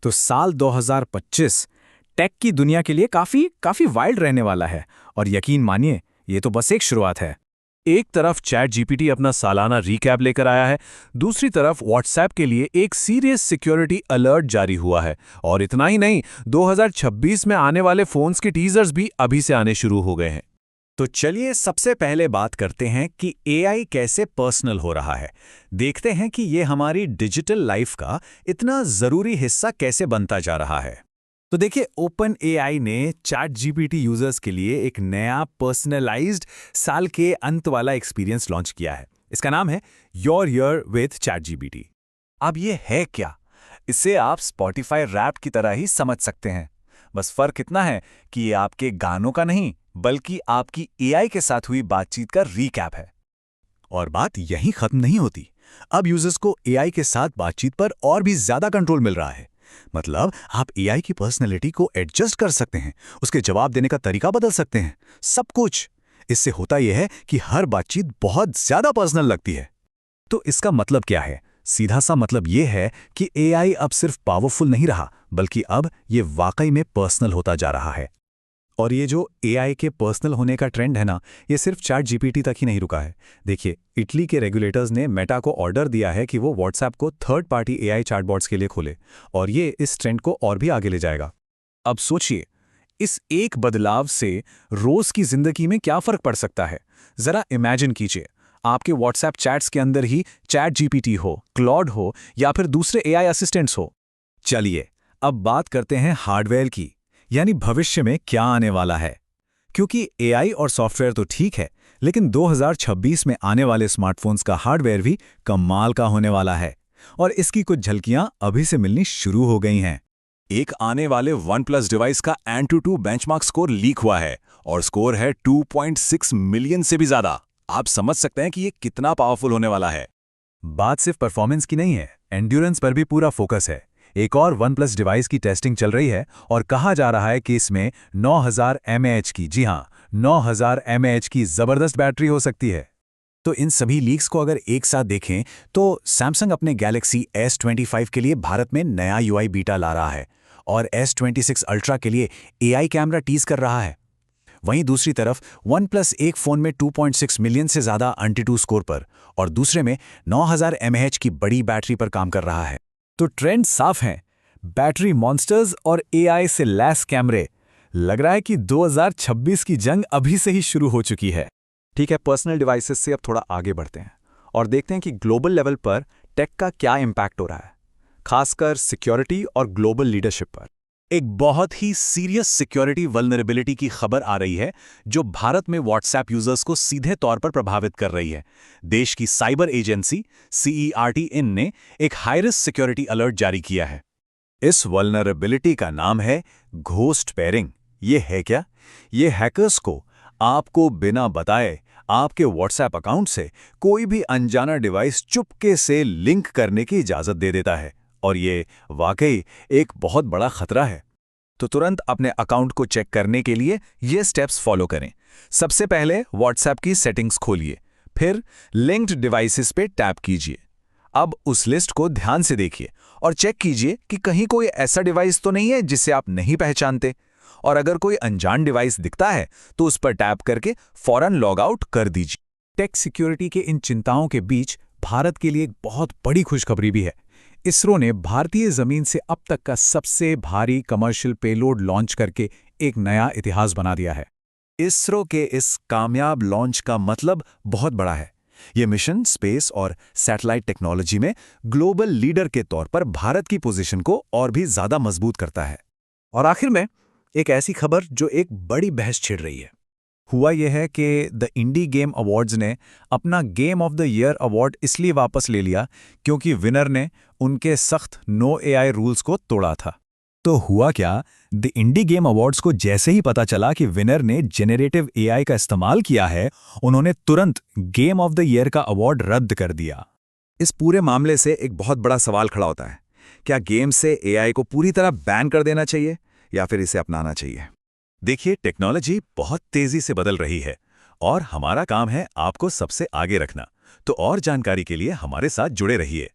तो साल 2025 टेक की दुनिया के लिए काफी काफी वाइल्ड रहने वाला है। और यकीन मानिए, ये तो बस एक शुरुआत है। एक तरफ चैट जीपीटी अपना सालाना रिकैप लेकर आया है, दूसरी तरफ व्हाट्सएप के लिए एक सीरियस सिक्योरिटी अलर्ट जारी हुआ है। और इतना ही नहीं, 2026 में आने वाले फोन्स के टीजर्स भी अभी से आने शुरू हो गए हैं। तो चलिए सबसे पहले बात करते हैं कि एआई कैसे पर्सनल हो रहा है। देखते हैं कि ये हमारी डिजिटल लाइफ का इतना ज़रूरी हिस्सा कैसे बनता जा रहा है। तो देखिए, ओपन एआई ने चैट जीपीटी यूजर्स के लिए एक नया पर्सनलाइज्ड साल के अंत वाला एक्सपीरियंस लॉन्च किया है। इसका नाम है your year with chat GPT. अब ये है क्या? इसे आप स्पॉटिफाई रैप की तरह ही समझ सकते हैं। बस फर्क इतना है कि ये आपके गानों का नहीं, बल्कि आपकी एआई के साथ हुई बातचीत का रीकैप है। और बात यहीं खत्म नहीं होती। अब यूजर्स को एआई के साथ बातचीत पर और भी ज्यादा कंट्रोल मिल रहा है। मतलब आप एआई की पर्सनैलिटी को एडजस्ट कर सकते हैं, उसके जवाब देने का तरीका बदल सकते हैं, सब कुछ। इससे होता यह है कि हर बातचीत बहुत ज्यादा पर्सनल लगती है। तो इसका मतलब क्या है? सीधा सा मतलब यह है कि एआई अब सिर्फ पावरफुल नहीं रहा, बल्कि अब ये वाकई में पर्सनल होता जा रहा है। और ये जो एआई के पर्सनल होने का ट्रेंड है ना, ये सिर्फ चैट जीपीटी तक ही नहीं रुका है। देखिए, इटली के रेगुलेटर्स ने मेटा को ऑर्डर दिया है कि वो व्हाट्सएप को थर्ड पार्टी एआई चैटबॉट्स के लिए खोले, और ये इस ट्रेंड को और भी आगे ले जाएगा। अब सोचिए, इस एक बदलाव से रोज की जिंदगी में क्या फर्क पड़ सकता है। जरा इमेजिन कीजिए, आपके व्हाट्सएप चैट्स के अंदर ही चैट जीपीटी हो, क्लॉड हो, या फिर दूसरे एआई असिस्टेंट्स हो। चलिए, अब बात करते हैं हार्डवेयर की, यानी भविष्य में क्या आने वाला है। क्योंकि एआई और सॉफ्टवेयर तो ठीक है, लेकिन 2026 में आने वाले स्मार्टफोन्स का हार्डवेयर भी कमाल का होने वाला है। और इसकी कुछ झलकियां अभी से मिलनी शुरू हो गई हैं। एक आने वाले OnePlus डिवाइस का AnTuTu बेंचमार्क स्कोर लीक हुआ है, और स्कोर है 2.6 मिलियन से भी ज्यादा। आप समझ सकते हैं कि ये कितना पावरफुल होने वाला है। बात सिर्फ परफॉर्मेंस की नहीं है, एंड्योरेंस पर भी पूरा फोकस है। एक और OnePlus डिवाइस की टेस्टिंग चल रही है, और कहा जा रहा है कि इसमें 9000 mAh की, जी हां, 9000 mAh की जबरदस्त बैटरी हो सकती है। तो इन सभी लीक्स को अगर एक साथ देखें, तो सैमसंग अपने गैलेक्सी S25 के लिए भारत में नया UI बीटा ला रहा है, और S26 अल्ट्रा के लिए AI कैमरा टीज कर रहा है। वहीं दूसरी तरफ OnePlus एक फोन में 2.6 मिलियन से ज्यादा AnTuTu स्कोर पर, और दूसरे में 9000 mAh की बड़ी बैटरी पर काम कर रहा है। तो ट्रेंड साफ हैं, बैटरी मॉन्स्टर्स और एआई से लैस कैमरे। लग रहा है कि 2026 की जंग अभी से ही शुरू हो चुकी है। ठीक है, पर्सनल डिवाइसेस से अब थोड़ा आगे बढ़ते हैं और देखते हैं कि ग्लोबल लेवल पर टेक का क्या इंपैक्ट हो रहा है, खासकर सिक्योरिटी और ग्लोबल लीडरशिप पर। एक बहुत ही सीरियस सिक्योरिटी वल्नरेबिलिटी की खबर आ रही है, जो भारत में व्हाट्सएप यूजर्स को सीधे तौर पर प्रभावित कर रही है। देश की साइबर एजेंसी CERT-IN ने एक हाई रिस्क सिक्योरिटी अलर्ट जारी किया है। इस वल्नरेबिलिटी का नाम है घोस्ट पेयरिंग। ये है क्या? ये हैकर्स को आपको बिना बताए आपके व्हाट्सएप अकाउंट से कोई भी अनजाना डिवाइस चुपके से लिंक करने की इजाजत दे देता है, और ये वाकई एक बहुत बड़ा खतरा है। तो तुरंत अपने अकाउंट को चेक करने के लिए ये स्टेप्स फॉलो करें। सबसे पहले व्हाट्सएप की सेटिंग्स खोलिए, फिर लिंक्ड डिवाइसेस पे टैप कीजिए। अब उस लिस्ट को ध्यान से देखिए और चेक कीजिए कि कहीं कोई ऐसा डिवाइस तो नहीं है जिसे आप नहीं पहचानते। और अगर कोई अनजान डिवाइस दिखता है तो उस पर टैप करके फौरन लॉग आउट कर दीजिए। टेक सिक्योरिटी के इन चिंताओं के बीच भारत के लिए एक बहुत बड़ी खुशखबरी भी है। इसरो ने भारतीय जमीन से अब तक का सबसे भारी कमर्शियल पेलोड लॉन्च करके एक नया इतिहास बना दिया है। इसरो के इस कामयाब लॉन्च का मतलब बहुत बड़ा है। ये मिशन स्पेस और सैटेलाइट टेक्नोलॉजी में ग्लोबल लीडर के तौर पर भारत की पोजीशन को और भी ज्यादा मजबूत करता है। और आखिर में एक ऐसी खबर जो एक बड़ी बहस छिड़ रही है। हुआ यह है कि द इंडी गेम अवार्ड्स ने अपना game of the year award इसलिए वापस ले लिया क्योंकि विनर ने उनके सख्त नो एआई रूल्स को तोड़ा था। तो हुआ क्या, द इंडी गेम अवार्ड्स को जैसे ही पता चला कि विनर ने जेनरेटिव एआई का इस्तेमाल किया है, उन्होंने तुरंत गेम ऑफ द ईयर का अवार्ड रद्द कर दिया। इस पूरे मामले से एक बहुत बड़ा सवाल खड़ा होता है, क्या गेम से एआई को पूरी तरह बैन कर देना चाहिए या फिर इसे अपनाना चाहिए? देखिए, टेक्नोलॉजी बहुत तेजी से बदल रही है और हमारा काम है आपको सबसे आगे रखना। तो और जानकारी के लिए हमारे साथ जुड़े रहिए।